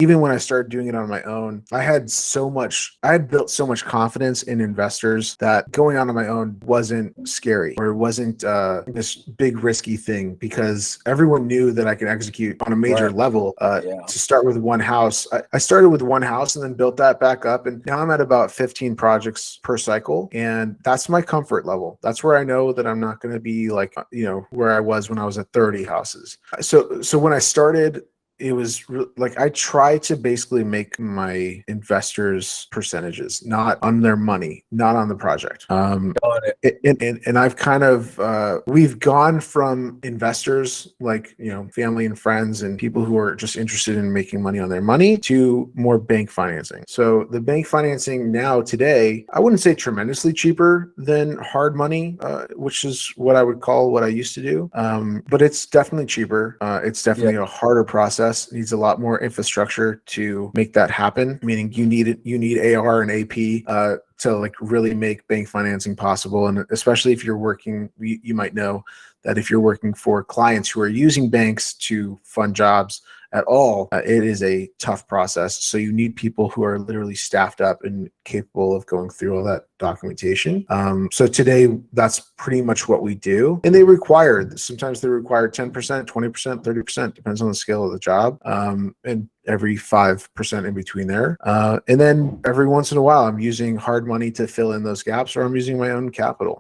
even when I started doing it on my own, I had built so much confidence in investors that going on my own wasn't scary, or it wasn't this big risky thing, because everyone knew that I could execute on a major level. To start with one house, I started with one house and then built that back up. And now I'm at about 15 projects per cycle. And that's my comfort level. That's where I know that I'm not going to be like, where I was when I was at 30 houses. So when I started, it was like I try to basically make my investors percentages, not on their money, not on the project. Got it. And I've kind of we've gone from investors like family and friends and people who are just interested in making money on their money to more bank financing. So the bank financing now today, I wouldn't say tremendously cheaper than hard money, which is what I would call what I used to do, but it's definitely cheaper. It's definitely a harder process. Needs a lot more infrastructure to make that happen. Meaning you need AR and AP to like really make bank financing possible. And especially if you're working, you might know that if you're working for clients who are using banks to fund jobs at all, it is a tough process. So you need people who are literally staffed up and capable of going through all that documentation. So today, that's pretty much what we do. And sometimes they require 10%, 20%, 30%, depends on the scale of the job. And every 5% in between there. And then every once in a while, I'm using hard money to fill in those gaps, or I'm using my own capital.